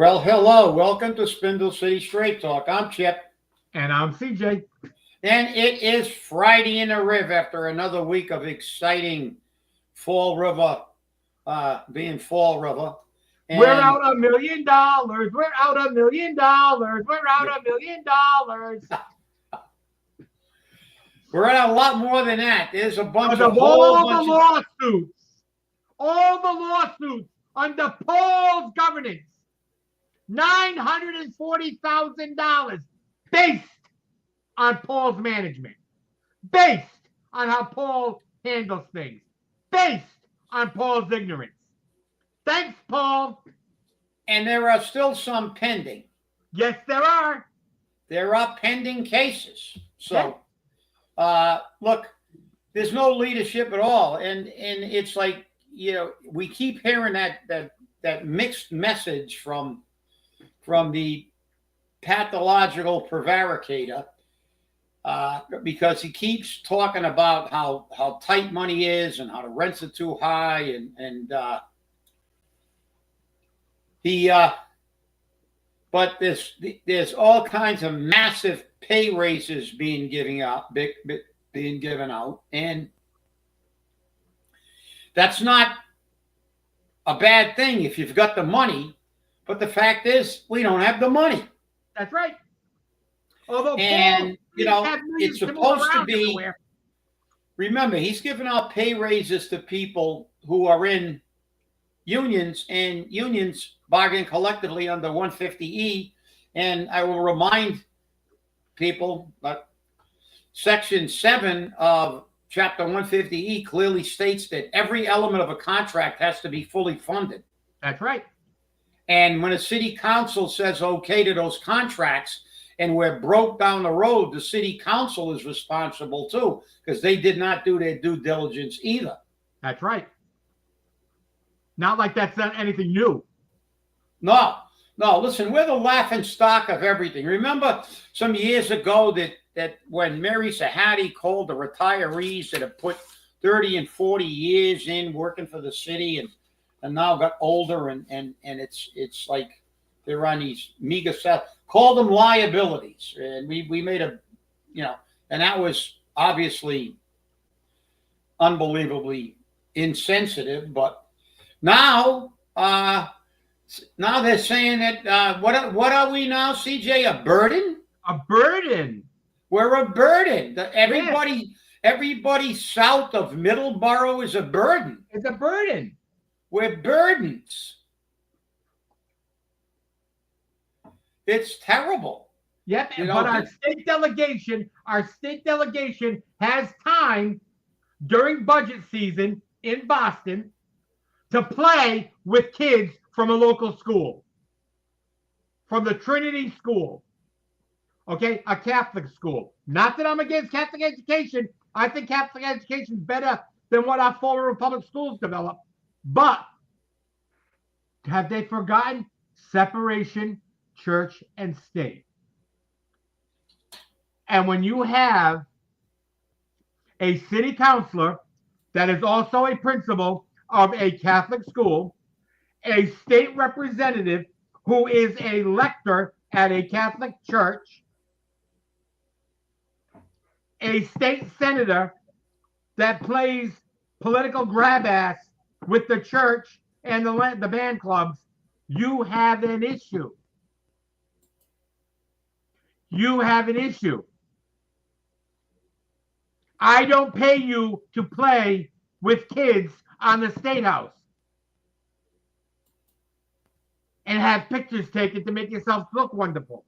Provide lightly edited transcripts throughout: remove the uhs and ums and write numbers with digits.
Well, hello. Welcome to Spindle City Straight Talk. I'm Chip. And I'm CJ. And it is Friday in the Riv after another week of exciting Fall River, being Fall River. And we're out $1 million. We're out $1 million. We're out $1 million. We're at a lot more than that. There's a bunch of all the lawsuits under Paul's governance. $940,000 based on Paul's management, based on how Paul handles things, based on Paul's ignorance. Thanks, Paul. And there are still some pending. Yes, there are. There are pending cases. So, look, there's no leadership at all. And it's like, we keep hearing that mixed message from the pathological prevaricator, because he keeps talking about how tight money is and how the rents are too high, but there's all kinds of massive pay raises being given out, and that's not a bad thing if you've got the money. But the fact is, we don't have the money. That's right. Although it's supposed to be. Everywhere. Remember, he's giving out pay raises to people who are in unions, and unions bargain collectively under 150E. And I will remind people that Section 7 of Chapter 150E clearly states that every element of a contract has to be fully funded. That's right. And when a city council says okay to those contracts and we're broke down the road, the city council is responsible too, because they did not do their due diligence either. That's right. Not like that's not anything new. No, listen, we're the laughing stock of everything. Remember some years ago that when Mary Sahadi called the retirees that have put 30 and 40 years in working for the city and now got older and it's like they're on these meager stuff. Called them liabilities, and we made and that was obviously unbelievably insensitive. But now they're saying that what are we now, CJ? A burden? A burden. We're a burden. Everybody south of Middleborough is a burden. It's a burden. We're burdens. It's terrible. Yep, but our state delegation has time during budget season in Boston to play with kids from a local school, from the Trinity School, okay, a Catholic school. Not that I'm against Catholic education. I think Catholic education is better than what our former public schools develop. But have they forgotten separation, church and state? And when you have a city councilor that is also a principal of a Catholic school, a state representative who is a lector at a Catholic church, a state senator that plays political grab ass with the church and the band clubs, you have an issue. You have an issue. I don't pay you to play with kids on the State House and have pictures taken to make yourself look wonderful.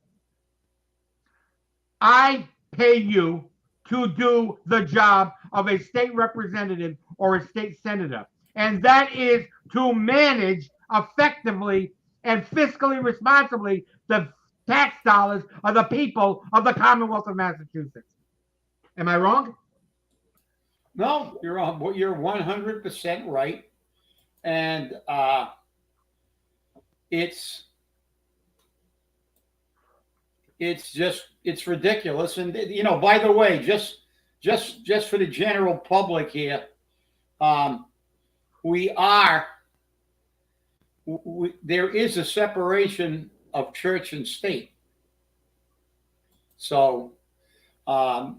I pay you to do the job of a state representative or a state senator. And that is to manage effectively and fiscally responsibly the tax dollars of the people of the Commonwealth of Massachusetts. Am I wrong? No, you're 100% right. And it's ridiculous. And by the way, just for the general public here, we are there is a separation of church and state. So, and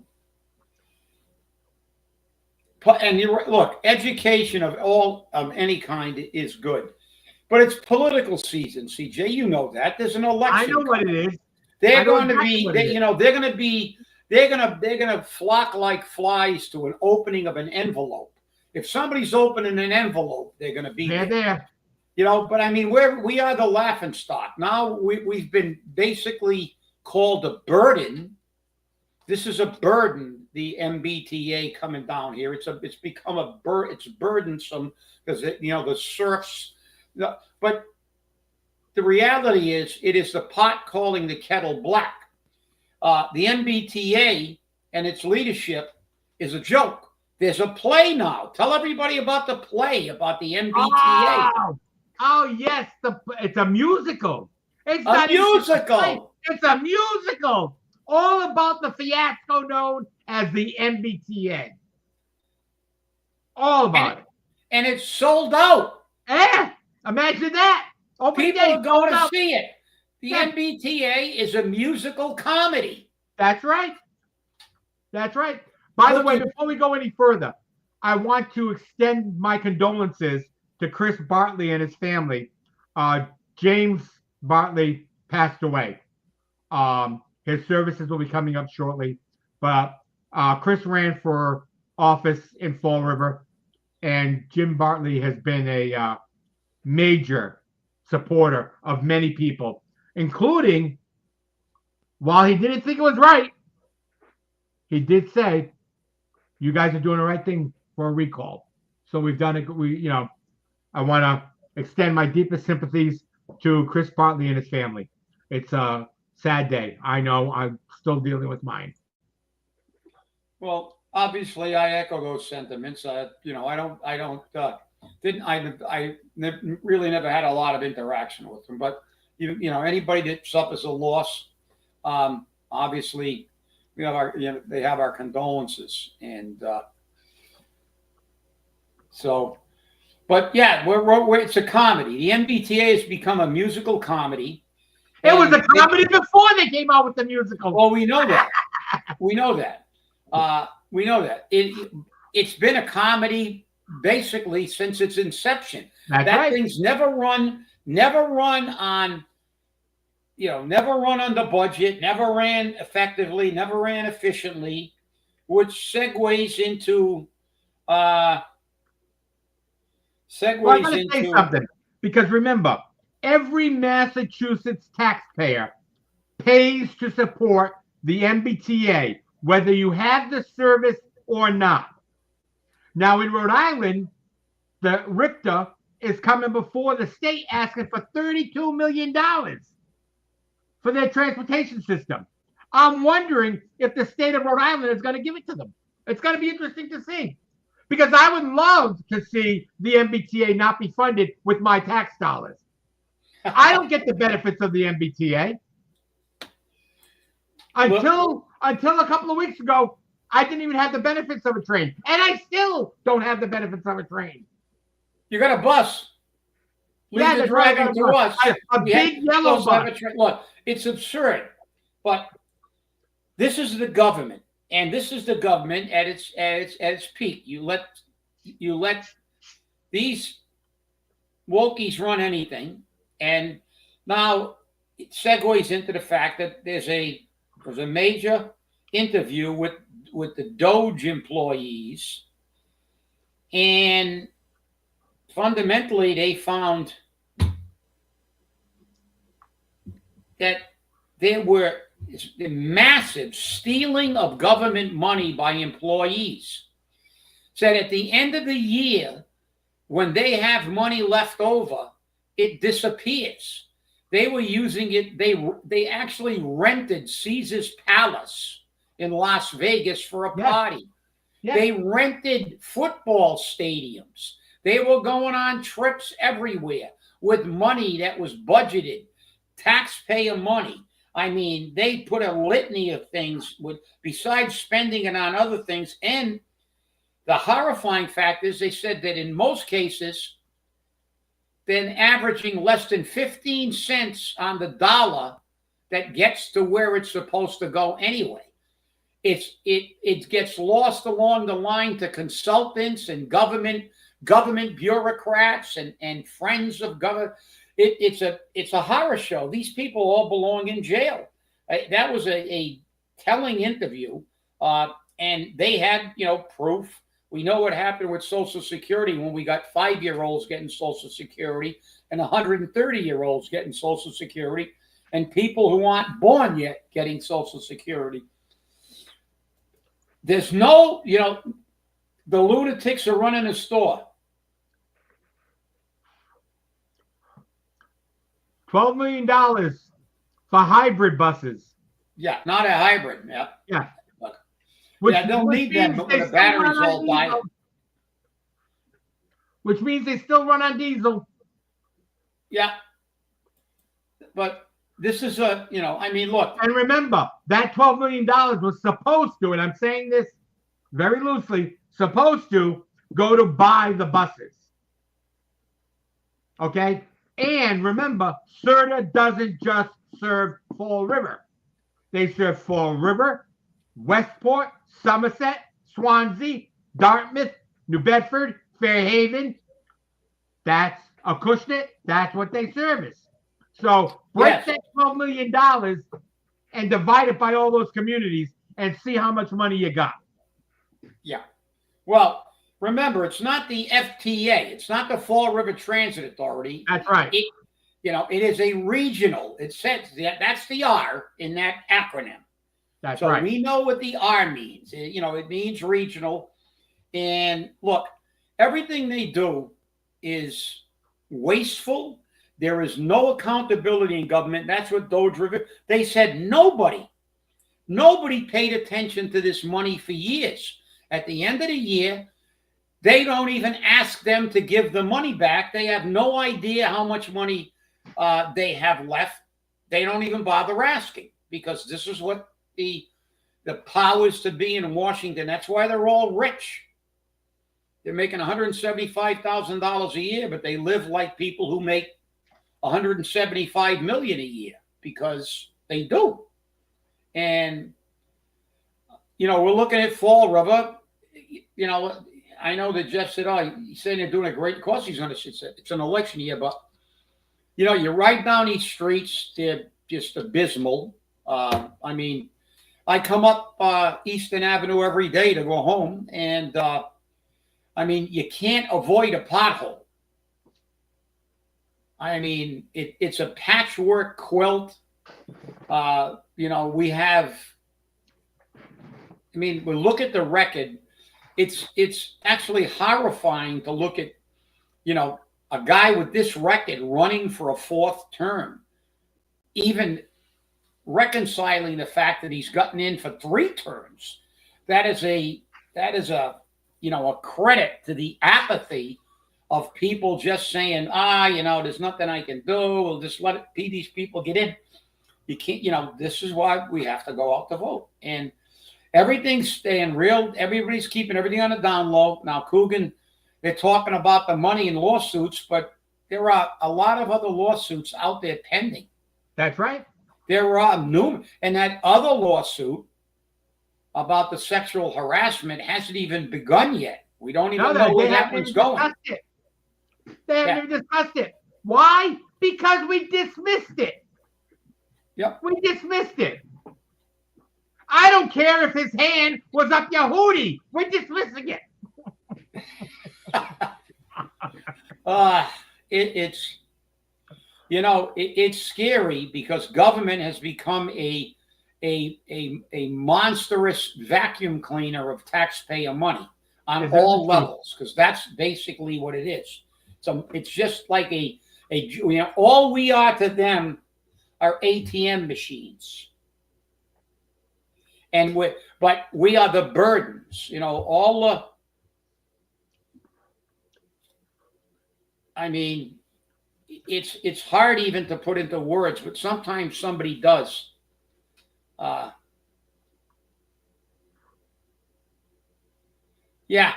look, education of any kind is good, but it's political season, CJ. You know that there's an election. I know what it is. They're going to be, they're going to flock like flies to an opening of an envelope. If somebody's opening an envelope, they're going to be there. But I mean, we are the laughing stock. Now we've been basically called a burden. This is a burden, the MBTA coming down here. It's become it's burdensome because the serfs. But the reality is, it is the pot calling the kettle black. The MBTA and its leadership is a joke. There's a play now. Tell everybody about the play about the MBTA. Oh yes, it's a musical. It's a musical. It's a musical. All about the fiasco known as the MBTA. All about it. And it's sold out. Imagine that. People are going to see it. The MBTA is a musical comedy. That's right. That's right. By the way, before we go any further, I want to extend my condolences to Chris Bartley and his family. James Bartley passed away. His services will be coming up shortly. But Chris ran for office in Fall River, and Jim Bartley has been a major supporter of many people, including, while he didn't think it was right, he did say, "You guys are doing the right thing for a recall." So we've done it. I want to extend my deepest sympathies to Chris Bartley and his family. It's a sad day. I know. I'm still dealing with mine. Well, obviously, I echo those sentiments. I really never had a lot of interaction with them. But anybody that suffers a loss, obviously, they have our condolences, and so. But yeah, it's a comedy. The MBTA has become a musical comedy. It was a comedy before they came out with the musical. Well, we know that. We know that. It's been a comedy basically since its inception. That's right. Thing's never run on, never run under budget, never ran effectively, never ran efficiently, which segues into. I'm going to say something, because remember, every Massachusetts taxpayer pays to support the MBTA, whether you have the service or not. Now, in Rhode Island, the RIPTA is coming before the state asking for $32 million for their transportation system. I'm wondering if the state of Rhode Island is going to give it to them. It's going to be interesting to see. Because I would love to see the MBTA not be funded with my tax dollars. I don't get the benefits of the MBTA. Until a couple of weeks ago, I didn't even have the benefits of a train. And I still don't have the benefits of a train. You got a bus. Yeah, they're driving to us. A big yellow bus. Look, it's absurd. But this is the government. And this is the government at its peak. You let these wokies run anything, and now it segues into the fact that there's a major interview with the Doge employees, and fundamentally they found that there were the massive stealing of government money by employees. Said at the end of the year, when they have money left over, it disappears. They were using it. They actually rented Caesar's Palace in Las Vegas for a party. Yeah. They rented football stadiums. They were going on trips everywhere with money that was budgeted, taxpayer money. I mean, they put a litany of things besides spending it on other things. And the horrifying fact is they said that in most cases, than averaging less than 15 cents on the dollar that gets to where it's supposed to go anyway. It gets lost along the line to consultants and government bureaucrats and friends of government. It's a horror show. These people all belong in jail. That was a telling interview, and they had proof. We know what happened with Social Security when we got 5-year-olds getting Social Security and 130-year-olds getting Social Security, and people who aren't born yet getting Social Security. There's no, the lunatics are running the store. $12 million for hybrid buses. Yeah, not a hybrid. Yeah. Yeah. Which, they'll need them, but when the batteries all die. Which means they still run on diesel. Yeah. But this is look. And remember, that $12 million was supposed to, and I'm saying this very loosely, supposed to go to buy the buses. Okay? And remember, CERTA doesn't just serve Fall River. They serve Fall River, Westport, Somerset, Swansea, Dartmouth, New Bedford, Fairhaven. That's Acushnet. That's what they service. So break that $12 million and divide it by all those communities and see how much money you got. Yeah. Well, remember, it's not the FTA. It's not the Fall River Transit Authority. That's right. It is a regional. It says that's the R in that acronym. That's so right. We know what the R means. It means regional. And look, everything they do is wasteful. There is no accountability in government. That's what Doge River. They said nobody paid attention to this money for years. At the end of the year, they don't even ask them to give the money back. They have no idea how much money they have left. They don't even bother asking, because this is what the powers to be in Washington. That's why they're all rich. They're making $175,000 a year, but they live like people who make $175 million a year, because they do. And we're looking at Fall River. I know that Jeff said, he's saying they're doing a great course. It's an election year, but you ride down these streets, they're just abysmal. I come up Eastern Avenue every day to go home, and you can't avoid a pothole. It's a patchwork quilt. We have. We look at the record. It's actually horrifying to look at, a guy with this record running for a 4th term, even reconciling the fact that he's gotten in for 3 terms. That is a credit to the apathy of people just saying, there's nothing I can do. We'll just let these people get in. You can't, this is why we have to go out to vote. And everything's staying real. Everybody's keeping everything on the down low. Now, Coogan, they're talking about the money in lawsuits, but there are a lot of other lawsuits out there pending. That's right. There are numerous. And that other lawsuit about the sexual harassment hasn't even begun yet. We don't even know where that one's going. They haven't even discussed it. Why? Because we dismissed it. Yep. We dismissed it. I don't care if his hand was up your hootie. We're dismissing it. It's scary, because government has become a monstrous vacuum cleaner of taxpayer money on all levels, because that's basically what it is. So it's just like all we are to them are ATM machines. But we are the burdens, it's hard even to put into words, but sometimes somebody does. Yeah.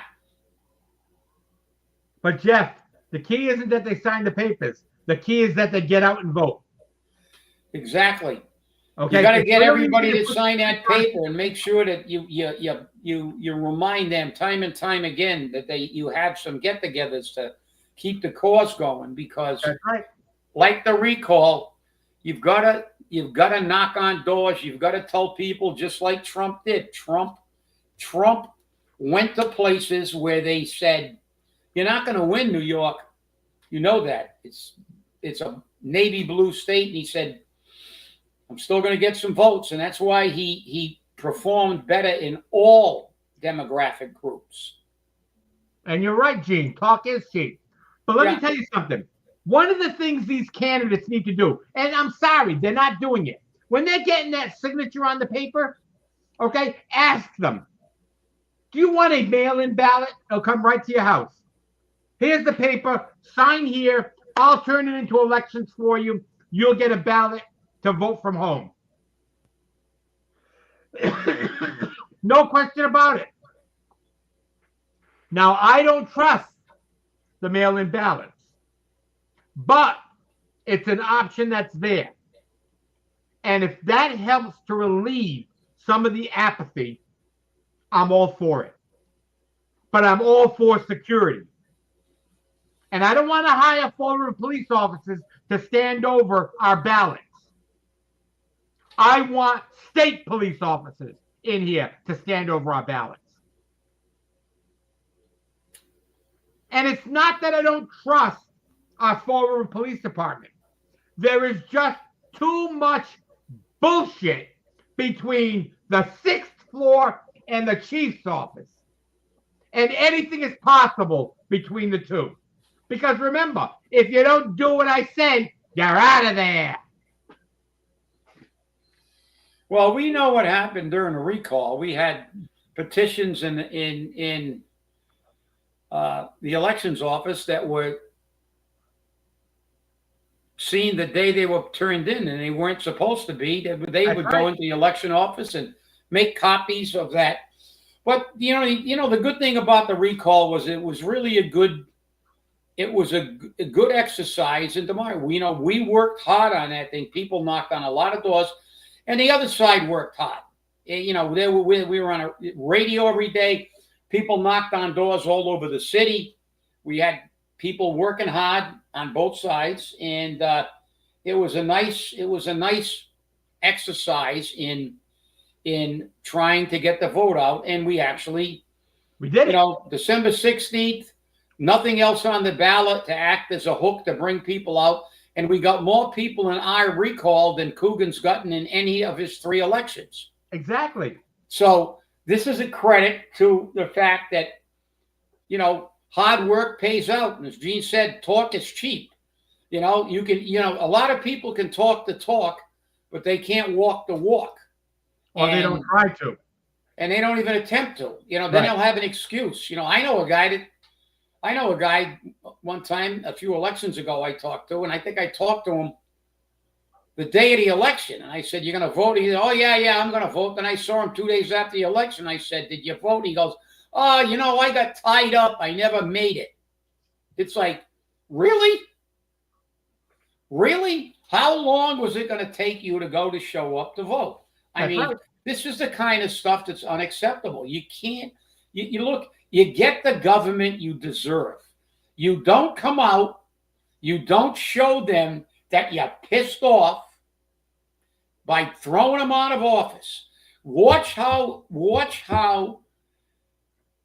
But Jeff, The key isn't that they sign the papers. The key is that they get out and vote. Exactly. Okay. You got to get everybody to sign that paper and make sure that you remind them time and time again that you have some get-togethers to keep the cause going, because That's right. like the recall, you've got to knock on doors. You've got to tell people, just like Trump did. Trump went to places where they said, "You're not going to win New York. You know that. It's a navy blue state." And he said, "I'm still going to get some votes." And that's why he performed better in all demographic groups. And you're right, Gene. Talk is cheap. But let me tell you something. One of the things these candidates need to do, and I'm sorry, they're not doing it. When they're getting that signature on the paper, okay, ask them, do you want a mail-in ballot? It'll come right to your house. Here's the paper. Sign here. I'll turn it into elections for you. You'll get a ballot to vote from home. No question about it. Now, I don't trust the mail-in ballots, but it's an option that's there. And if that helps to relieve some of the apathy, I'm all for it. But I'm all for security. And I don't want to hire former police officers to stand over our ballots. I want state police officers in here to stand over our ballots. And it's not that I don't trust our former police department. There is just too much bullshit between the 6th floor and the chief's office. And anything is possible between the two. Because remember, if you don't do what I say, you're out of there. Well, we know what happened during the recall. We had petitions in the elections office that were seen the day they were turned in, and they weren't supposed to be. They would go into the election office and make copies of that. But you know, the good thing about the recall was it was really a good exercise in democracy. We worked hard on that thing. People knocked on a lot of doors, and the other side worked hard. We were on a radio every day. People knocked on doors all over the city. We had people working hard on both sides, and it was a nice exercise in trying to get the vote out. And we did it. December 16th, nothing else on the ballot to act as a hook to bring people out, and we got more people in our recall than Coogan's gotten in any of his 3 elections. Exactly. So this is a credit to the fact that, hard work pays out. And as Gene said, talk is cheap. A lot of people can talk the talk, but they can't walk the walk. Or they don't try to. And they don't even attempt to. Then they'll have an excuse. I know a guy one time, a few elections ago, I talked to, and I think I talked to him the day of the election. And I said, "You're going to vote?" He said, "Oh, yeah, I'm going to vote." Then I saw him 2 days after the election. I said, "Did you vote?" He goes, "Oh, I got tied up. I never made it." It's like, really? Really? How long was it going to take you to go to show up to vote? This is the kind of stuff that's unacceptable. You can't, you get the government you deserve. You don't come out, you don't show them that you're pissed off by throwing them out of office. Watch how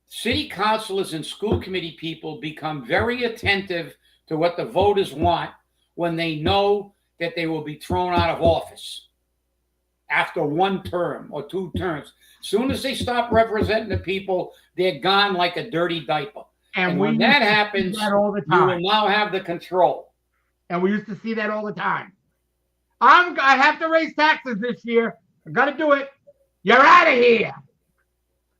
city councilors and school committee people become very attentive to what the voters want when they know that they will be thrown out of office after 1 term or 2 terms. As soon as they stop representing the people, they're gone like a dirty diaper. And when that happens, you will now have the control. And we used to see that all the time. I have to raise taxes this year. I got to do it. You're out of here.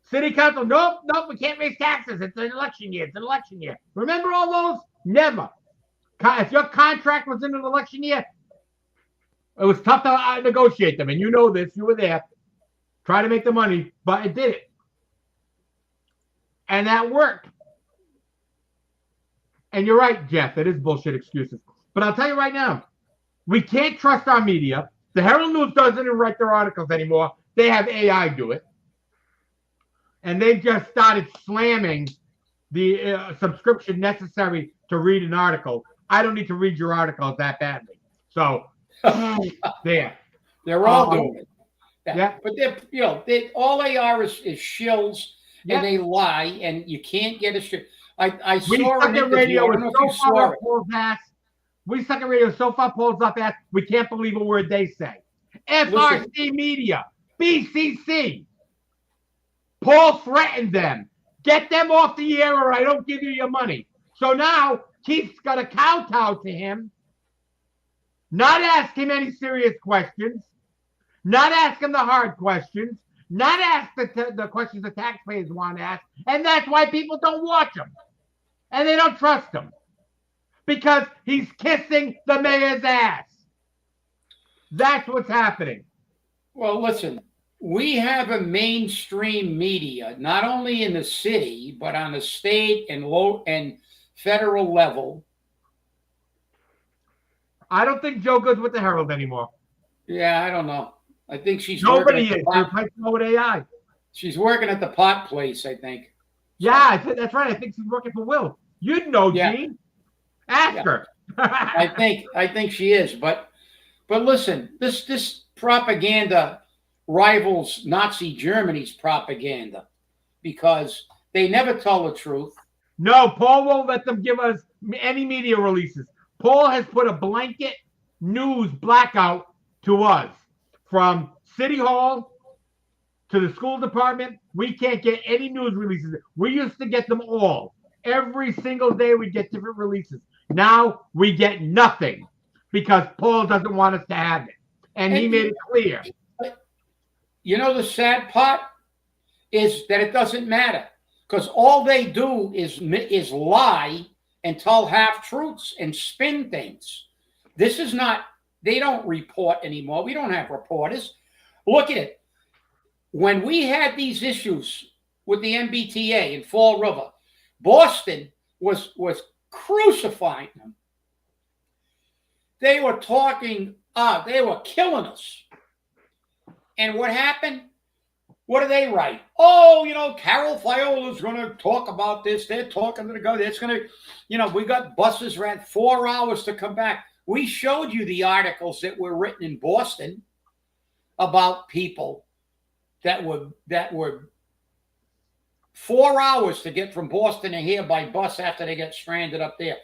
City council, nope, we can't raise taxes. It's an election year. Remember all those? Never. If your contract was in an election year, it was tough to negotiate them. And you know this. You were there. Try to make the money, but it did it. And that worked. And you're right, Jeff. It is bullshit excuses. But I'll tell you right now, we can't trust our media. The Herald News doesn't even write their articles anymore. They have AI do it. And they've just started slamming the subscription necessary to read an article. I don't need to read your articles that badly. So, there. They're all doing it. Yeah. But all they are is shills, and they lie, and you can't get a shit. I saw an interview. I don't know if you saw it. We suck at radio so far Paul's up ass, we can't believe a word they say. FRC Media, BCC. Paul threatened them. Get them off the air or I don't give you your money. So now Keith's got to kowtow to him, not ask him any serious questions, not ask him the hard questions, not ask the questions the taxpayers want to ask. And that's why people don't watch him. And they don't trust him. Because he's kissing the mayor's ass. That's what's happening. Well, listen, we have a mainstream media, not only in the city, but on the state and local and federal level. I don't think Joe Good's with the Herald anymore. Yeah, I don't know. I think she's nobody is. They're replacing with AI. She's working at the pot place, I think. Yeah, that's right. I think she's working for Will. You'd know, Gene. Ask her. I think she is, but listen, this propaganda rivals Nazi Germany's propaganda because they never tell the truth. No, Paul won't let them give us any media releases. Paul has put a blanket news blackout to us from City Hall to the school department. We can't get any news releases. We used to get them all. Every single day we get different releases. Now we get nothing because Paul doesn't want us to have it. And he made it clear. You know, the sad part is that it doesn't matter because all they do is lie and tell half-truths and spin things. This is not, they don't report anymore. We don't have reporters. Look at it. When we had these issues with the MBTA in Fall River, Boston was crucifying them. They were talking, they were killing us. And what happened? What do they write? Oh, you know, Carol Fiola's going to talk about this. They're talking to the government. It's going to, you know, we got buses ran 4 hours to come back. We showed you the articles that were written in Boston about people that were 4 hours to get from Boston to here by bus after they get stranded up there.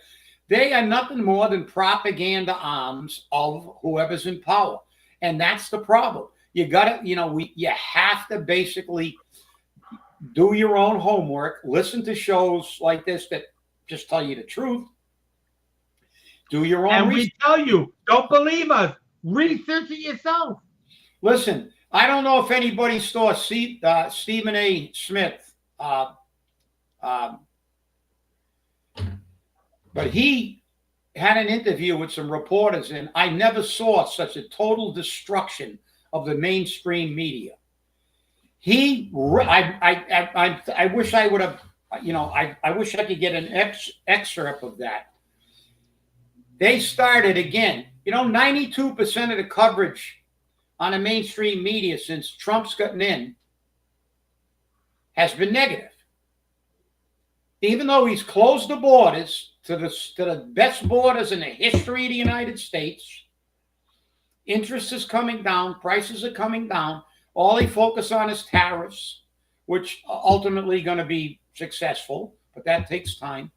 They are nothing more than propaganda arms of whoever's in power. And that's the problem. You got to, you have to basically do your own homework, listen to shows like this that just tell you the truth. Do your own research. We tell you, don't believe us. Research it yourself. Listen, I don't know if anybody saw Stephen A. Smith, but he had an interview with some reporters, and I never saw such a total destruction of the mainstream media. I wish I would have, I wish I could get an excerpt of that. They started again, 92% of the coverage on the mainstream media since Trump's gotten in has been negative. Even though he's closed the borders to the best borders in the history of the United States, interest is coming down, prices are coming down. All they focus on is tariffs, which are ultimately going to be successful, but that takes time.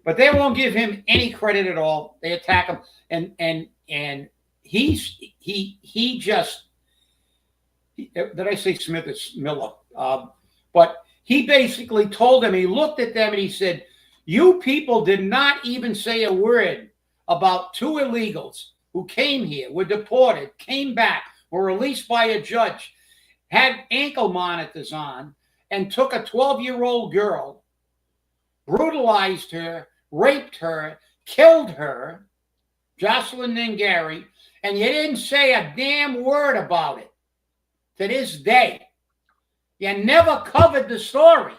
But they won't give him any credit at all. They attack him, and he just did I say Smith? It's Miller, but he basically told them. He looked at them and he said, "You people did not even say a word about 2 illegals who came here, were deported, came back, were released by a judge, had ankle monitors on, and took a 12-year-old girl, brutalized her, raped her, killed her, Jocelyn Ningari, and you didn't say a damn word about it to this day. You never covered the story.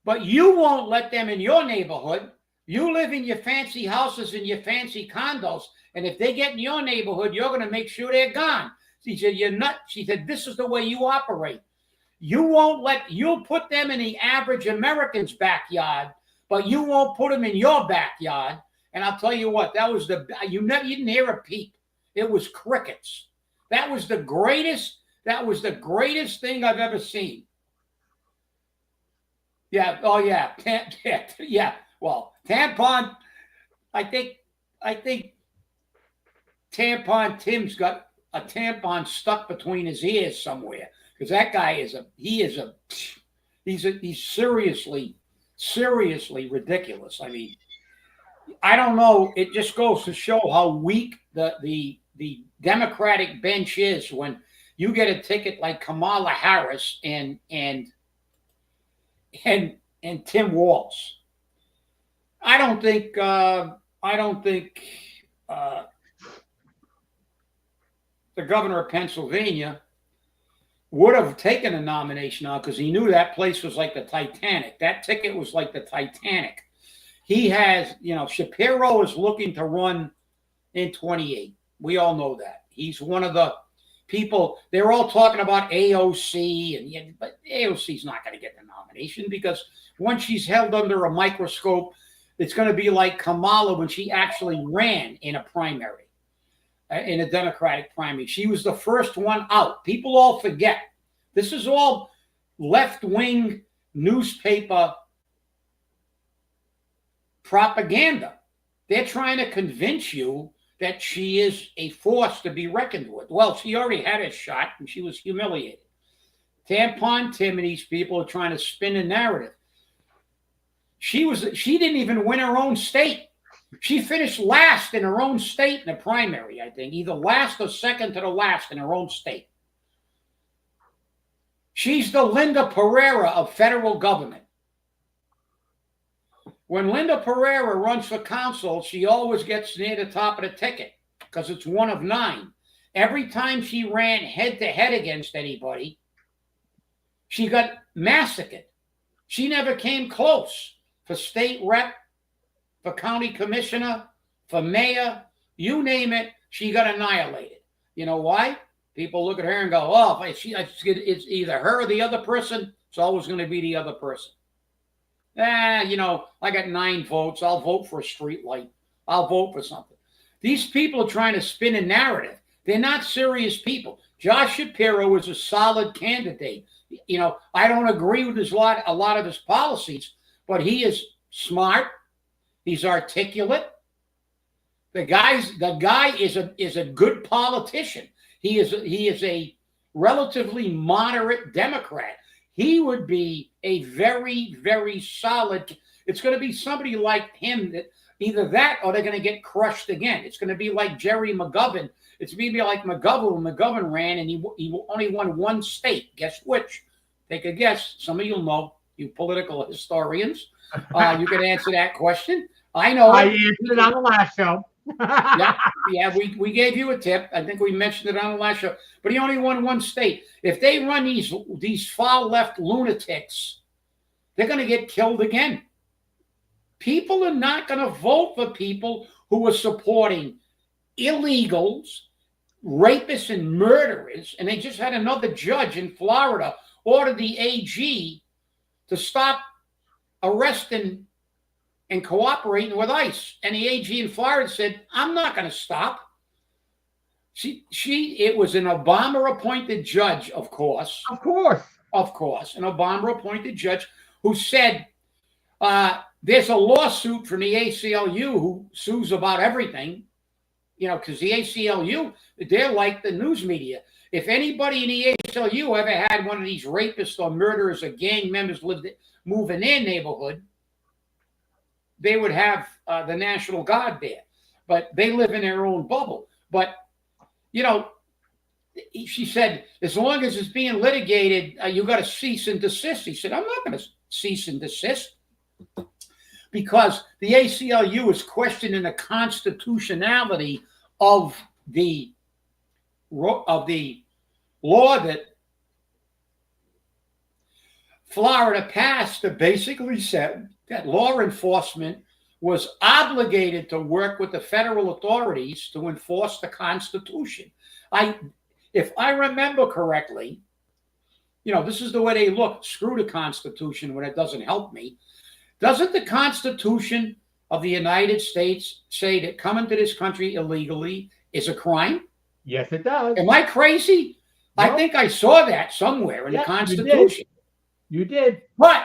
But you won't let them in your neighborhood. You live in your fancy houses and your fancy condos, and if they get in your neighborhood, you're going to make sure they're gone. She said, "You're not." She said, "This is the way you operate. You'll put them in the average American's backyard, but you won't put them in your backyard." And I'll tell you what, you didn't hear a peep. It was crickets. That was the greatest thing I've ever seen. Yeah. Oh yeah. Yeah. Well, tampon. I think tampon Tim's got a tampon stuck between his ears somewhere, because that guy he's seriously ridiculous. I mean, I don't know. It just goes to show how weak the Democratic bench is when you get a ticket like Kamala Harris and Tim Walz. I don't think the governor of Pennsylvania would have taken a nomination out, because he knew that place was like the Titanic. That ticket was like the Titanic. He has, Shapiro is looking to run in 28. We all know that. He's one of the people. They're all talking about AOC, but AOC's not going to get the nomination, because once she's held under a microscope, it's going to be like Kamala when she actually ran in a primary, in a Democratic primary. She was the first one out. People all forget. This is all left-wing newspaper propaganda. They're trying to convince you that she is a force to be reckoned with. Well, she already had a shot and she was humiliated. Tampon Tim and these people are trying to spin a narrative. She didn't even win her own state. She finished last in her own state in the primary, I think, either last or second to the last in her own state. She's the Linda Pereira of federal government. When Linda Pereira runs for council, she always gets near the top of the ticket because it's one of 9. Every time she ran head-to-head against anybody, she got massacred. She never came close. For state rep, for county commissioner, for mayor, you name it, she got annihilated. You know why? People look at her and go, "Oh, it's either her or the other person. It's always going to be the other person." I got 9 votes. I'll vote for a street light. I'll vote for something. These people are trying to spin a narrative. They're not serious people. Josh Shapiro is a solid candidate. I don't agree with a lot of his policies, but he is smart. He's articulate. The guy is a good politician. He is a relatively moderate Democrat. He would be a very, very solid. It's going to be somebody like him that either that or they're going to get crushed again. It's going to be like Jerry McGovern. It's going to be like McGovern when McGovern ran and he only won one state. Guess which? Take a guess. Some of you'll know. You political historians. You can answer that question. I know. I answered it on the last show. yeah, we gave you a tip. I think we mentioned it on the last show. But he only won one state. If they run these far left lunatics, they're going to get killed again. People are not going to vote for people who are supporting illegals, rapists, and murderers. And they just had another judge in Florida order the AG to stop arresting and cooperating with ICE. And the AG in Florida said, "I'm not going to stop." It was an Obama-appointed judge, of course. An Obama-appointed judge who said, there's a lawsuit from the ACLU who sues about everything, because the ACLU, they're like the news media. If anybody in the ACLU ever had one of these rapists or murderers or gang members move in their neighborhood, they would have the National Guard there. But they live in their own bubble. But, she said, as long as it's being litigated, you got to cease and desist. He said, "I'm not going to cease and desist because the ACLU is questioning the constitutionality of the law that Florida passed that basically said that law enforcement was obligated to work with the federal authorities to enforce the Constitution. If I remember correctly, this is the way they look. Screw the Constitution when it doesn't help me. Doesn't the Constitution of the United States say that coming to this country illegally is a crime? Yes, it does. Am I crazy? No. I think I saw that somewhere in the Constitution. You did. But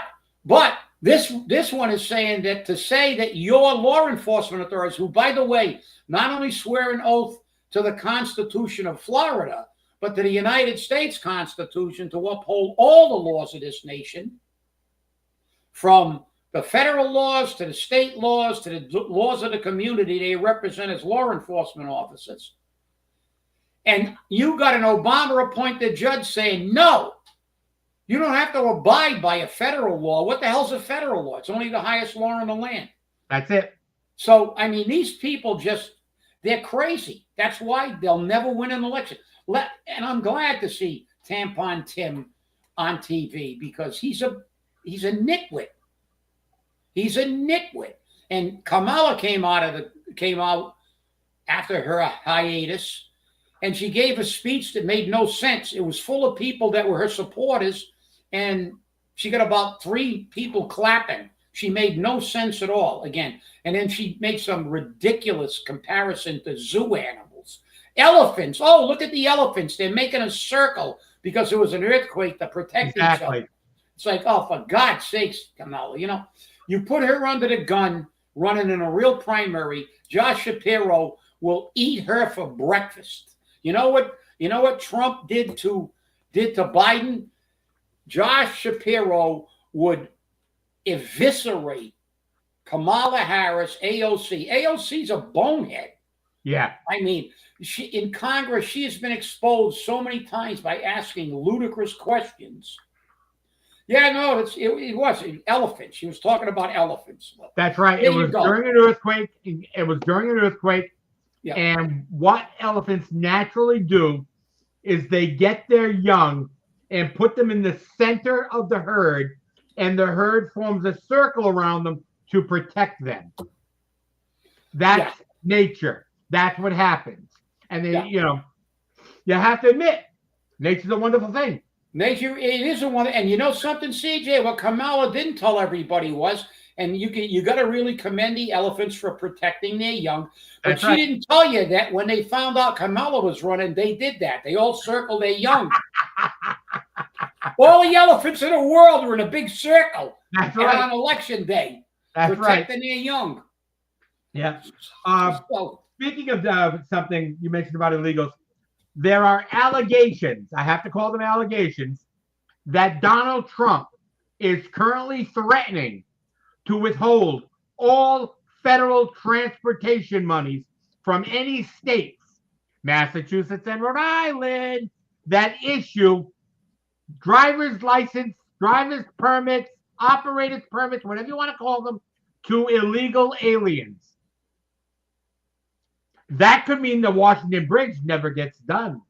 this one is saying that to say that your law enforcement authorities, who, by the way, not only swear an oath to the Constitution of Florida, but to the United States Constitution to uphold all the laws of this nation, from the federal laws to the state laws to the laws of the community they represent as law enforcement officers. And you got an Obama-appointed judge saying, no, you don't have to abide by a federal law. What the hell's a federal law? It's only the highest law in the land. That's it. So, I mean, these people they're crazy. That's why they'll never win an election. And I'm glad to see Tampon Tim on TV because he's a nitwit. He's a nitwit. And Kamala came out after her hiatus, and she gave a speech that made no sense. It was full of people that were her supporters, and she got about 3 people clapping. She made no sense at all, again. And then she made some ridiculous comparison to zoo animals. Elephants. Oh, look at the elephants. They're making a circle because there was an earthquake to protect each other. It's like, oh, for God's sakes, Kamala, you put her under the gun running in a real primary, Josh Shapiro will eat her for breakfast. You know what Trump did to Biden? Josh Shapiro would eviscerate Kamala Harris, AOC. AOC's a bonehead. Yeah. I mean, in Congress, she has been exposed so many times by asking ludicrous questions. Yeah, no, it was elephants. She was talking about elephants. That's right. It was during an earthquake. Yeah. And what elephants naturally do is they get their young and put them in the center of the herd, and the herd forms a circle around them to protect them. That's nature. That's what happens. And you have to admit, nature's a wonderful thing. Nature, it is a wonder. And you know something, CJ? What Kamala didn't tell everybody was, and you got to really commend the elephants for protecting their young. But she didn't tell you that when they found out Kamala was running, they did that. They all circled their young. All the elephants in the world were in a big circle. That's right. On election day. That's protecting their young. Yeah. Speaking of something you mentioned about illegals, there are allegations, I have to call them allegations, that Donald Trump is currently threatening to withhold all federal transportation monies from any states, Massachusetts and Rhode Island, that issue driver's license, driver's permits, operator's permits, whatever you want to call them, to illegal aliens. That could mean the Washington Bridge never gets done.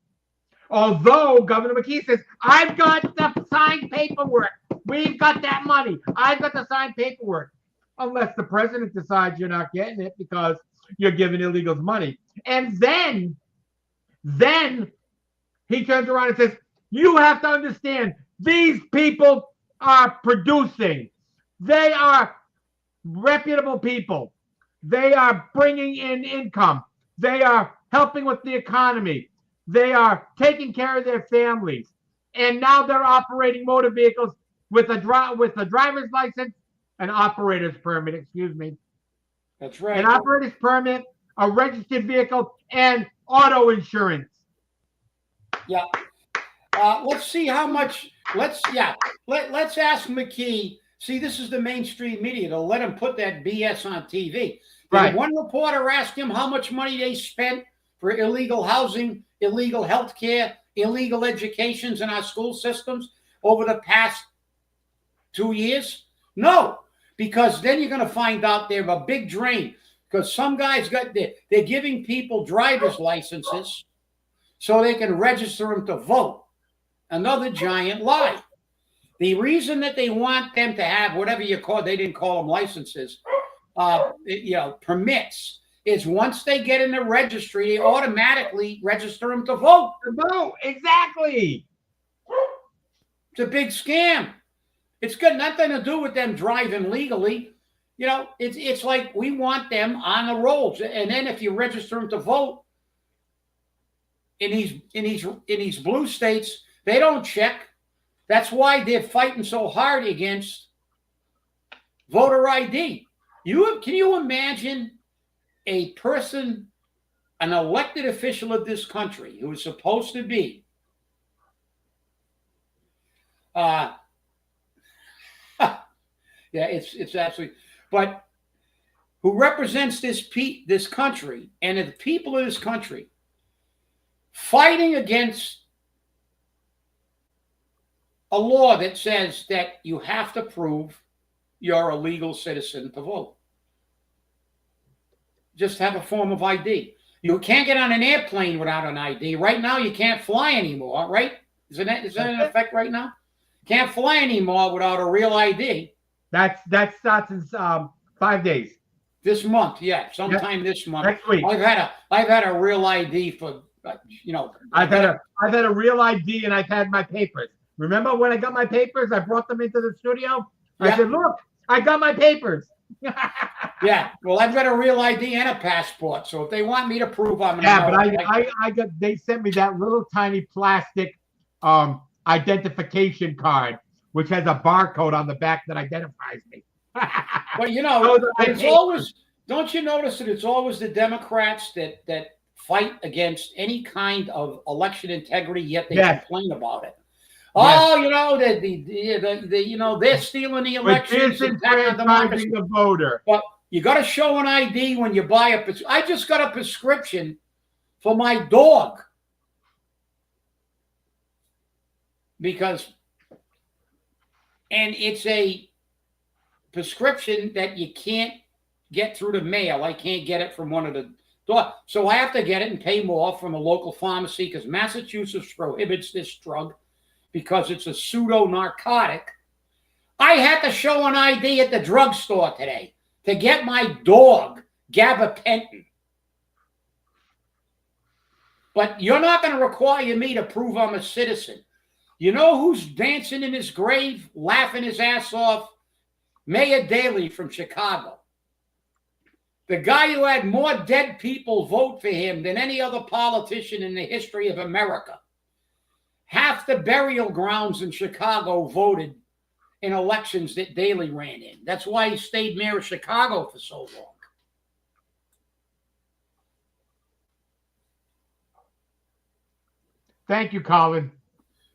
Although Governor McKee says, I've got the signed paperwork. We've got that money. I've got the signed paperwork. Unless the president decides you're not getting it because you're giving illegals money. And then he turns around and says, you have to understand, these people are producing. They are reputable people. They are bringing in income. They are helping with the economy. They are taking care of their families. And now they're operating motor vehicles with a driver's license, an operator's permit, excuse me. That's right. An operator's permit, a registered vehicle, and auto insurance. Yeah. Let's see how much. Let's ask McKee. See, this is the mainstream media. They'll let him put that BS on TV. Right. One reporter asked him how much money they spent for illegal housing, illegal health care, illegal educations in our school systems over the past 2 years. No, because then you're going to find out they're a big drain. Because some guys they're giving people driver's licenses so they can register them to vote. Another giant lie. The reason that they want them to have whatever you call, they didn't call them licenses, permits, is once they get in the registry, they automatically register them to vote. To vote, exactly. It's a big scam. It's got nothing to do with them driving legally. It's like we want them on the roads, and then if you register them to vote in these blue states, they don't check. That's why they're fighting so hard against voter ID. Can you imagine a person, an elected official of this country who is supposed to be it's absolutely, but who represents this country and the people of this country, fighting against a law that says that you have to prove you're a legal citizen to vote. Just have a form of ID. You can't get on an airplane without an ID. Right now, you can't fly anymore, right? Is that in effect right now? Can't fly anymore without a real ID. That starts in 5 days. This month, yeah, sometime this month. Next week. I've had a real ID for I've had a real ID and I've had my papers. Remember when I got my papers? I brought them into the studio. I said, "Look, I got my papers." Yeah, well, I've got a real ID and a passport, so if they want me to prove I'm but they sent me that little tiny plastic identification card, which has a barcode on the back that identifies me. Well, it's always, don't you notice that it's always the Democrats that fight against any kind of election integrity, yet they complain about it. They're stealing the elections, disenfranchising the voter. But you got to show an ID when you buy I just got a prescription for my dog and it's a prescription that you can't get through the mail. I can't get it from one of the dogs, so I have to get it and pay more from a local pharmacy because Massachusetts prohibits this drug because it's a pseudo-narcotic. I had to show an ID at the drugstore today to get my dog gabapentin. But you're not going to require me to prove I'm a citizen. You know who's dancing in his grave, laughing his ass off? Mayor Daley from Chicago. The guy who had more dead people vote for him than any other politician in the history of America. Half the burial grounds in Chicago voted in elections that Daley ran in. That's why he stayed mayor of Chicago for so long. Thank you, Colin.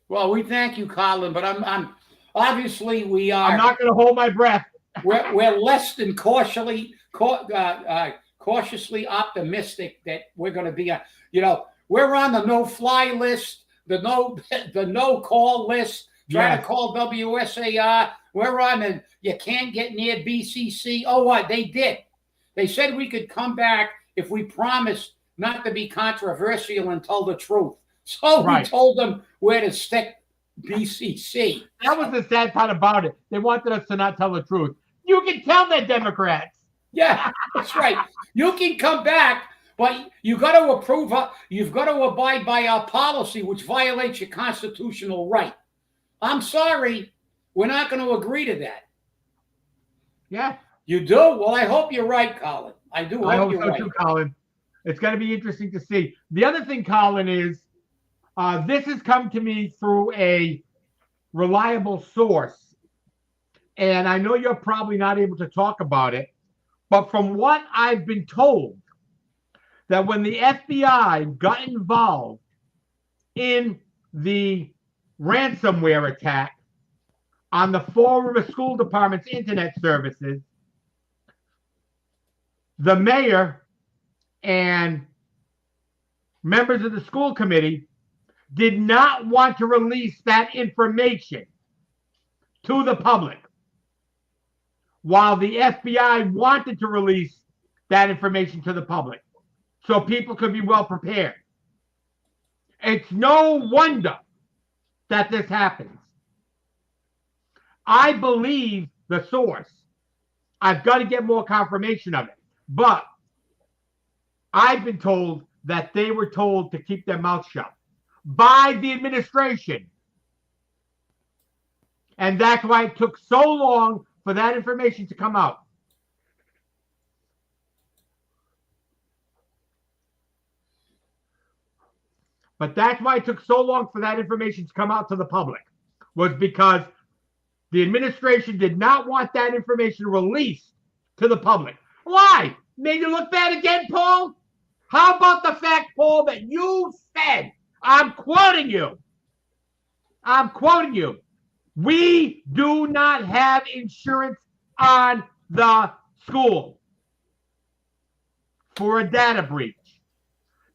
Well, we thank you, Colin, but I'm obviously we are. I'm not going to hold my breath. we're less than cautiously optimistic that we're going to be we're on the no-fly list. The no call list, trying to call WSAR. We're on you can't get near BCC. Oh, what? They did. They said we could come back if we promised not to be controversial and tell the truth. So we told them where to stick BCC. That was the sad part about it. They wanted us to not tell the truth. You can tell they're Democrats. Yeah, that's right. You can come back, but you got to approve. You've got to abide by our policy, which violates your constitutional right. I'm sorry, we're not going to agree to that. Yeah, you do. Well, I hope you're right, Colin. I do. I hope you're right, too, Colin. It's going to be interesting to see. The other thing, Colin, is this has come to me through a reliable source, and I know you're probably not able to talk about it, but from what I've been told, that when the FBI got involved in the ransomware attack on the Fall River School Department's internet services, the mayor and members of the school committee did not want to release that information to the public, while the FBI wanted to release that information to the public so people could be well prepared. It's no wonder that this happens. I believe the source. I've got to get more confirmation of it. But I've been told that they were told to keep their mouth shut by the administration. And that's why it took so long for that information to come out. But that's why it took so long for that information to come out to the public, was because the administration did not want that information released to the public. Why? Made you look bad again, Paul? How about the fact, Paul, that you said, I'm quoting you, we do not have insurance on the school for a data breach.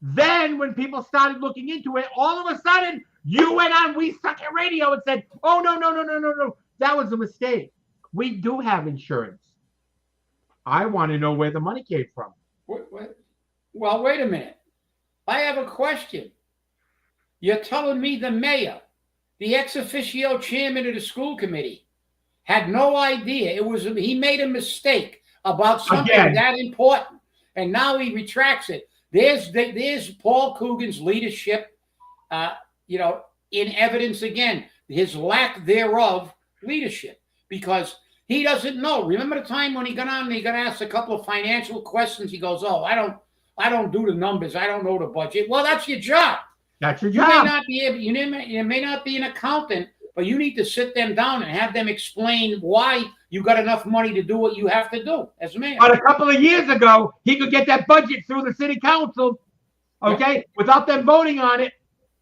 Then when people started looking into it, all of a sudden, you went on We Suck at Radio and said, oh, no. That was a mistake. We do have insurance. I want to know where the money came from. Well, wait a minute. I have a question. You're telling me the mayor, the ex officio chairman of the school committee, had no idea he made a mistake about something that important, and now he retracts it. There's Paul Coogan's leadership, in evidence again, his lack thereof leadership, because he doesn't know. Remember the time when he got on and he got asked a couple of financial questions? He goes, oh, I don't do the numbers. I don't know the budget. Well, that's your job. That's your job. You may not be an accountant, but you need to sit them down and have them explain why you got enough money to do what you have to do as mayor. But a couple of years ago, he could get that budget through the city council, without them voting on it.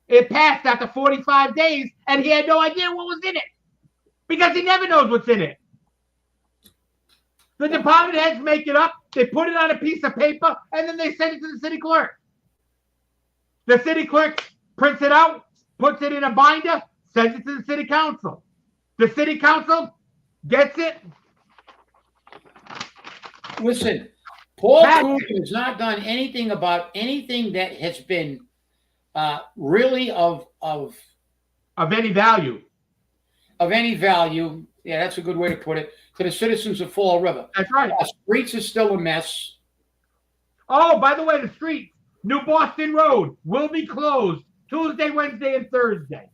It passed after 45 days, and he had no idea what was in it, because he never knows what's in it. The department heads make it up, they put it on a piece of paper, and then they send it to the city clerk. The city clerk prints it out, puts it in a binder, sends it to the city council. The city council gets it. Listen, Paul Coogan has not done anything about anything that has been really of any value. Of any value. Yeah, that's a good way to put it. To the citizens of Fall River. That's right. The streets are still a mess. Oh, by the way, the street, New Boston Road, will be closed Tuesday, Wednesday, and Thursday.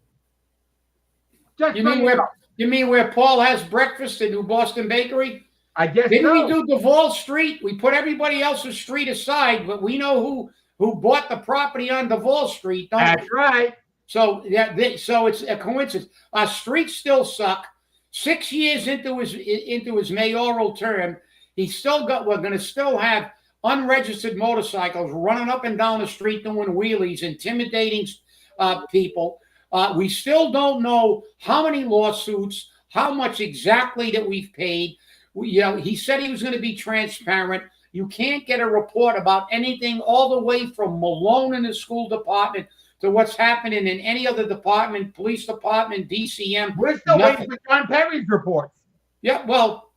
You mean where Paul has breakfast at New Boston Bakery? I guess Didn't we do Duval Street? We put everybody else's street aside, but we know who bought the property on Duval Street. That's right. So so it's a coincidence. Our streets still suck. 6 years into his mayoral term, we're going to still have unregistered motorcycles running up and down the street doing wheelies, intimidating people. We still don't know how many lawsuits, how much exactly that we've paid. He said he was going to be transparent. You can't get a report about anything all the way from Malone in the school department to what's happening in any other department, police department, DCM. We're still waiting for John Perry's reports. Yeah, well,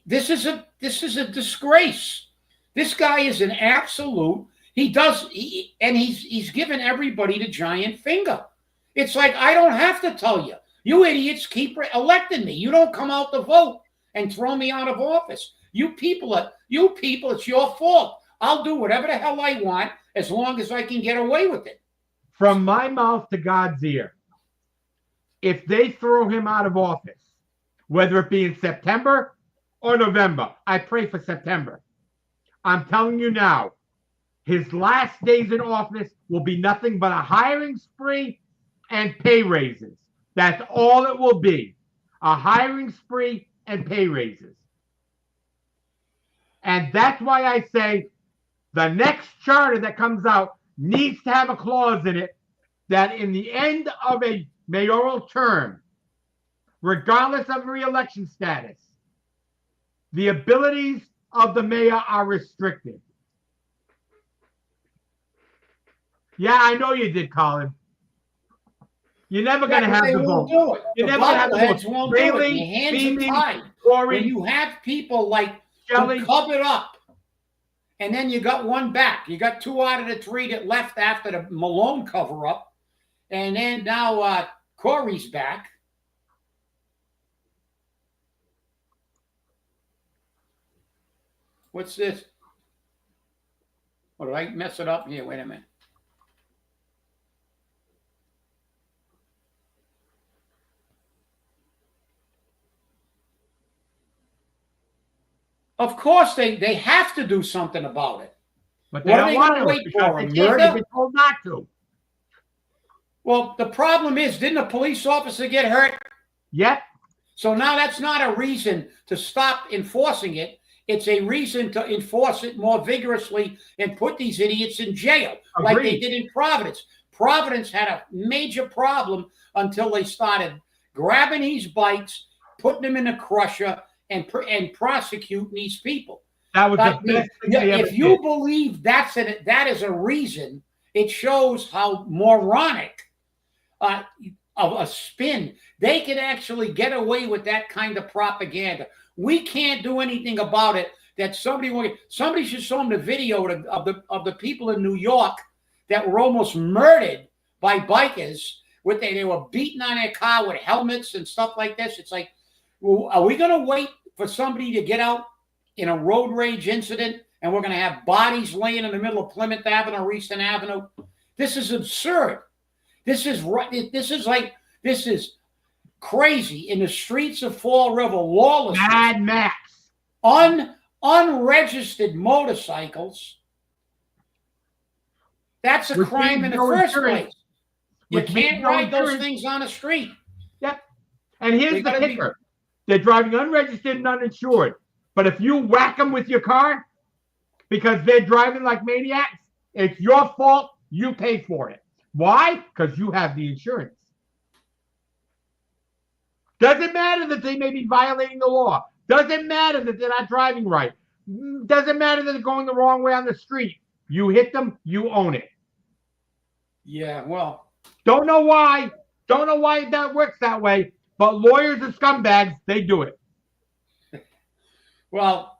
this is a disgrace. This guy is an absolute. He's given everybody the giant finger. It's like, I don't have to tell you. You idiots keep electing me. You don't come out to vote and throw me out of office. You people, it's your fault. I'll do whatever the hell I want as long as I can get away with it. From my mouth to God's ear, if they throw him out of office, whether it be in September or November, I pray for September. I'm telling you now, his last days in office will be nothing but a hiring spree and pay raises. That's all it will be. A hiring spree and pay raises. And that's why I say the next charter that comes out needs to have a clause in it that in the end of a mayoral term, regardless of re-election status, the abilities of the mayor are restricted. Yeah, I know you did, Colin. You're never going to have the vote. You're never going to have the vote. Really? Your hands are tied. When you have people like who covered up, and then you got one back. You got 2 out of the 3 that left after the Malone cover-up, and then now Corey's back. What's this? Oh, did I mess it up? Here, wait a minute. Of course, they have to do something about it. But they don't want to wait for? A They've murder? been told not to. Well, the problem is, didn't a police officer get hurt? Yep. So now that's not a reason to stop enforcing it. It's a reason to enforce it more vigorously and put these idiots in jail, like they did in Providence. Providence had a major problem until they started grabbing these bikes, putting them in a crusher, and prosecuting these people. That was the best thing they ever did. If you believe that is a reason, it shows how moronic of a spin. They can actually get away with that kind of propaganda. We can't do anything about it. That somebody should show them the video of the people in New York that were almost murdered by bikers. They were beaten on their car with helmets and stuff like this. It's like, well, are we going to wait for somebody to get out in a road rage incident and we're going to have bodies laying in the middle of Plymouth Avenue or Easton Avenue? This is absurd. This is crazy. In the streets of Fall River, lawlessness. Mad Max. Unregistered motorcycles. That's a crime in the first place. You can't ride those things on the street. Yep. And here's the kicker. They're driving unregistered and uninsured. But if you whack them with your car because they're driving like maniacs, it's your fault. You pay for it. Why? Because you have the insurance. Doesn't matter that they may be violating the law. Doesn't matter that they're not driving right. Doesn't matter that they're going the wrong way on the street. You hit them, you own it. Yeah, well. Don't know why. Don't know why that works that way. But lawyers are scumbags. They do it. Well,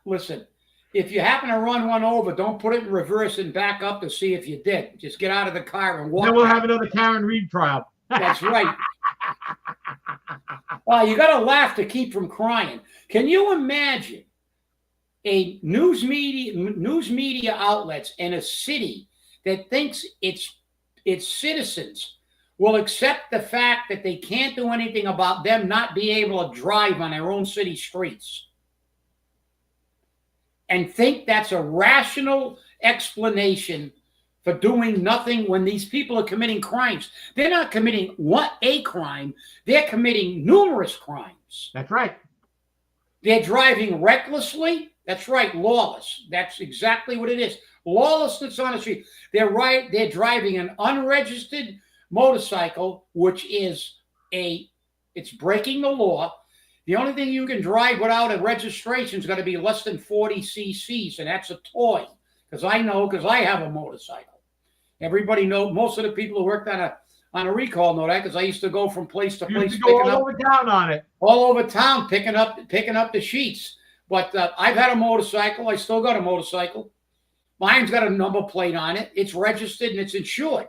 listen. If you happen to run one over, don't put it in reverse and back up to see if you did. Just get out of the car and walk. Then we'll have another Karen Reed trial. That's right. Well, you got to laugh to keep from crying. Can you imagine a news media outlets in a city that thinks its citizens will accept the fact that they can't do anything about them not being able to drive on their own city streets, and think that's a rational explanation for doing nothing when these people are committing crimes? They're not committing a crime. They're committing numerous crimes. That's right. They're driving recklessly. That's right, lawless. That's exactly what it is. Lawlessness on the street. They're driving an unregistered motorcycle, which is it's breaking the law. The only thing you can drive without a registration is going to be less than 40 cc's, and that's a toy. Because I have a motorcycle. Everybody knows. Most of the people who worked on a recall know that, because I used to go from place to place, all over town on it. All over town, picking up the sheets. But I've had a motorcycle. I still got a motorcycle. Mine's got a number plate on it. It's registered and it's insured.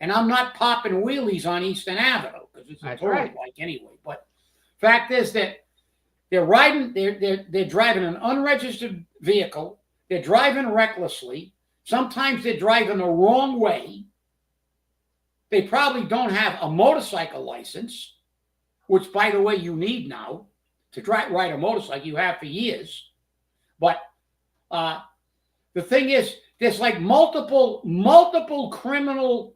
And I'm not popping wheelies on Easton Avenue because it's a total bike anyway. But fact is that they're driving an unregistered vehicle. They're driving recklessly. Sometimes they're driving the wrong way. They probably don't have a motorcycle license, which, by the way, you need now to ride a motorcycle. You have for years. But the thing is, there's like multiple criminal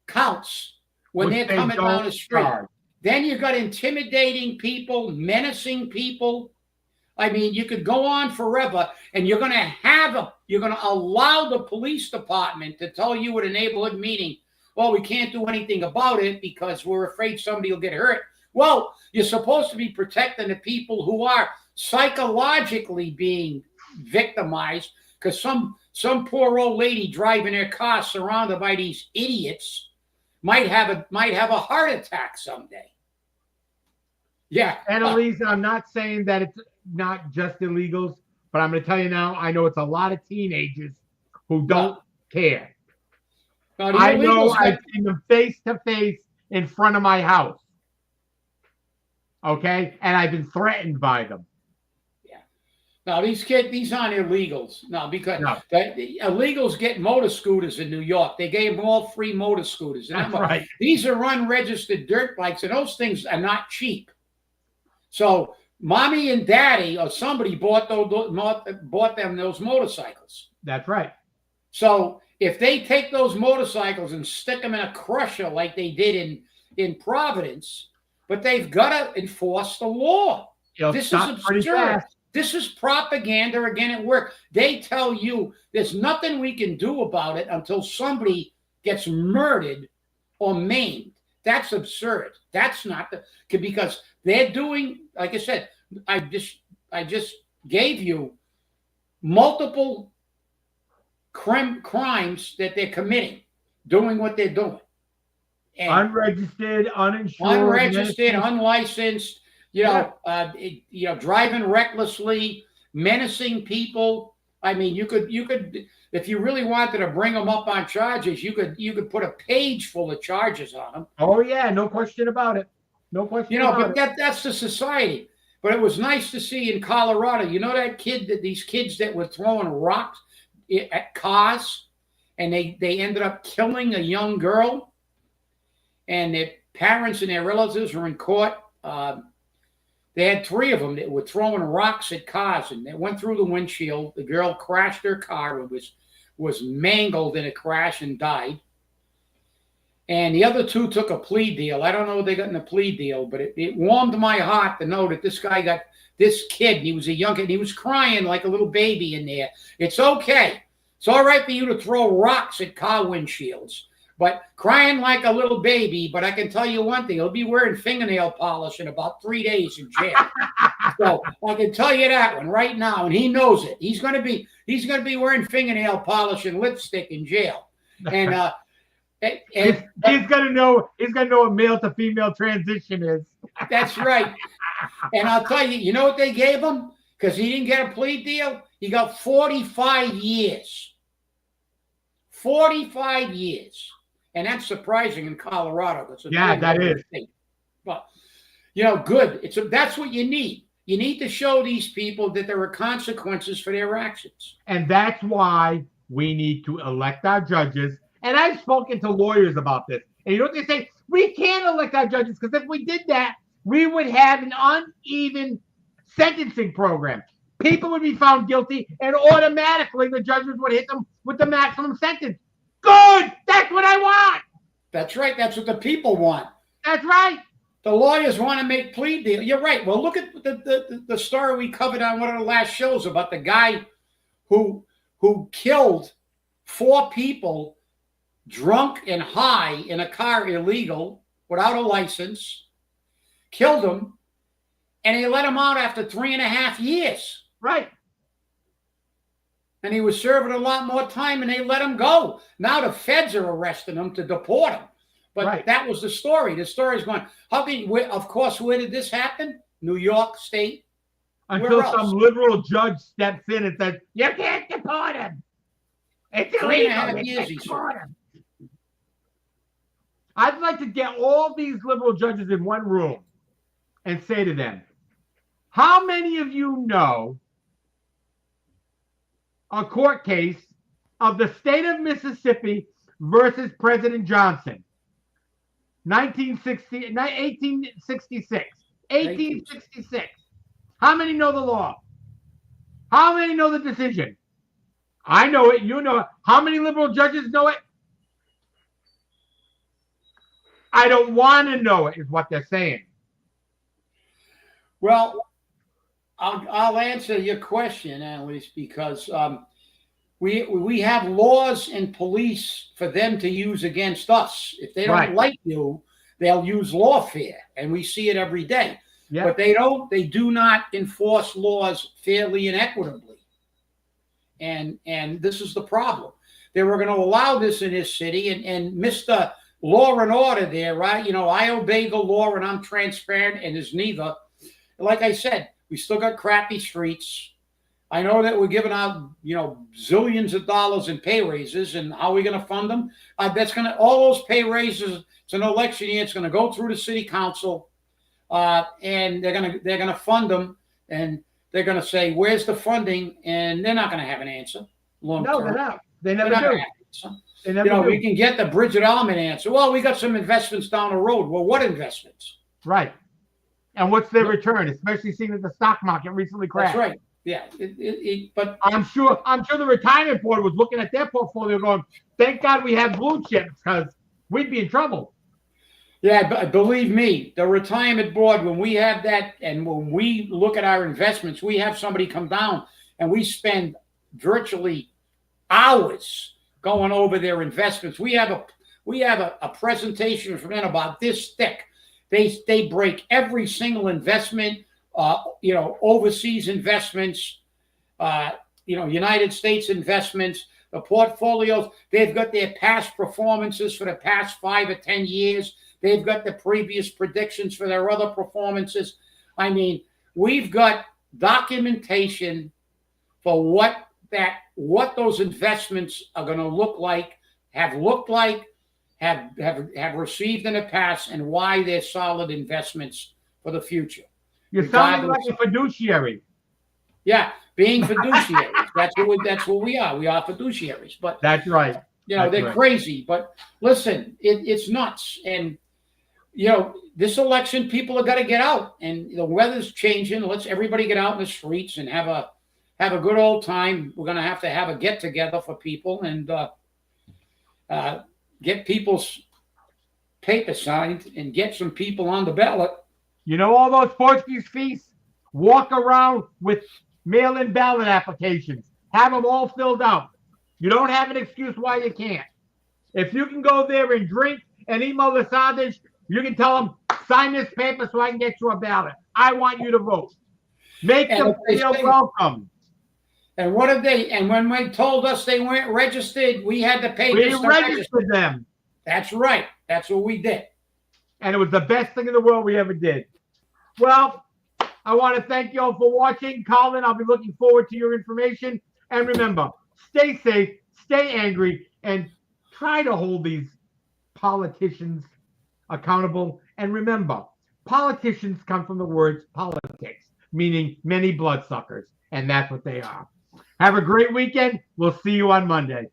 counts when they're coming down the street. Then you've got intimidating people, menacing people. I mean, you could go on forever, and you're going to allow the police department to tell you at a neighborhood meeting, well, we can't do anything about it because we're afraid somebody will get hurt. Well, you're supposed to be protecting the people who are psychologically being victimized, because some poor old lady driving her car surrounded by these idiots might have a heart attack someday. Yeah. Annalise, I'm not saying that it's not just illegals, but I'm going to tell you now, I know it's a lot of teenagers who don't care. I know I've seen them face to face in front of my house. Okay? And I've been threatened by them. Yeah. No, these aren't illegals. No, because the illegals get motor scooters in New York. They gave them all free motor scooters. That's right. These are unregistered dirt bikes, and those things are not cheap. So mommy and daddy or somebody bought them those motorcycles. That's right. So if they take those motorcycles and stick them in a crusher like they did in Providence, but they've got to enforce the law. This is absurd. This is propaganda again at work. They tell you there's nothing we can do about it until somebody gets murdered or maimed. That's absurd. That's not because they're doing, like I said, I just gave you multiple crimes that they're committing, doing what they're doing. And unregistered, uninsured, unlicensed. Driving recklessly, menacing people. I mean, you could, if you really wanted to bring them up on charges, you could put a page full of charges on them. Oh yeah, no question about it. No question. But that's the society. But it was nice to see in Colorado. You know these kids that were throwing rocks at cars, and they ended up killing a young girl, and their parents and their relatives were in court. They had 3 of them that were throwing rocks at cars, and they went through the windshield. The girl crashed her car and was mangled in a crash and died. And the other 2 took a plea deal. I don't know what they got in a plea deal, but it warmed my heart to know that this guy got this kid. He was a young kid. He was crying like a little baby in there. It's okay. It's all right for you to throw rocks at car windshields, but crying like a little baby. But I can tell you one thing: he'll be wearing fingernail polish in about 3 days in jail. So I can tell you that one right now, and he knows it. He's going to be wearing fingernail polish and lipstick in jail, and he's going to know what male to female transition is. That's right. And I'll tell you, you know what they gave him? Because he didn't get a plea deal. He got 45 years. 45 years. And that's surprising in Colorado. That is. State. But, good. That's what you need. You need to show these people that there are consequences for their actions. And that's why we need to elect our judges. And I've spoken to lawyers about this. And you know what they say? We can't elect our judges because if we did that, we would have an uneven sentencing program. People would be found guilty, and automatically the judges would hit them with the maximum sentence. Good! That's what I want! That's right. That's what the people want. That's right. The lawyers want to make plea deals. You're right. Well, look at the story we covered on one of the last shows about the guy who killed 4 people drunk and high in a car, illegal, without a license, killed them, and he let him out after 3.5 years. Right. And he was serving a lot more time, and they let him go. Now the feds are arresting him to deport him. But That was the story. The story's going, of course, where did this happen? New York State. Until some liberal judge steps in and says, you can't deport him. It's illegal. 3.5 years he served. I'd like to get all these liberal judges in one room and say to them, how many of you know a court case of the state of Mississippi versus President Johnson? 1866. How many know the law? How many know the decision? I know it. You know it. How many liberal judges know it? I don't want to know it, is what they're saying. Well, I'll answer your question, Annalise, because we have laws and police for them to use against us. If they don't like you, they'll use lawfare, and we see it every day. Yeah. But they do not enforce laws fairly and equitably. And this is the problem. They were going to allow this in this city, and Mr. Law and Order there, right? I obey the law and I'm transparent, and there's neither. Like I said, we still got crappy streets. I know that we're giving out, zillions of dollars in pay raises, and how are we going to fund them? All those pay raises. It's an election year. It's going to go through the city council, and they're going to fund them. And they're going to say, "Where's the funding?" And they're not going to have an answer long term. No, they're not. They never do. They never do. We can get the Bridget Allman answer. Well, we got some investments down the road. Well, what investments? Right. And what's their return, especially seeing that the stock market recently crashed? That's right. Yeah. But I'm sure the retirement board was looking at their portfolio going, "Thank God we have blue chips because we'd be in trouble." Yeah, but believe me, the retirement board, when we have that and when we look at our investments, we have somebody come down and we spend virtually hours going over their investments. We have a presentation from them about this thick. They break every single investment, overseas investments, United States investments, the portfolios. They've got their past performances for the past 5 or 10 years. They've got the previous predictions for their other performances. I mean, we've got documentation for what those investments are going to look like, have looked like, have received in the past, and why they're solid investments for the future. You're sounding like a fiduciary. Yeah, being fiduciaries. That's what we are. We are fiduciaries. But that's right. They're crazy. But listen, it's nuts. And this election, people have got to get out, and the weather's changing. Let's everybody get out in the streets and have a good old time. We're going to have a get together for people and get people's paper signed and get some people on the ballot. All those Portuguese feasts? Walk around with mail-in ballot applications. Have them all filled out. You don't have an excuse why you can't. If you can go there and drink and eat malasadas, you can tell them, "Sign this paper so I can get you a ballot. I want you to vote." Make them feel welcome. And what did they? And when they told us they weren't registered, we had to pay. We registered them. That's right. That's what we did. And it was the best thing in the world we ever did. Well, I want to thank you all for watching. Colin, I'll be looking forward to your information. And remember, stay safe, stay angry, and try to hold these politicians accountable. And remember, politicians come from the words politics, meaning many bloodsuckers. And that's what they are. Have a great weekend. We'll see you on Monday.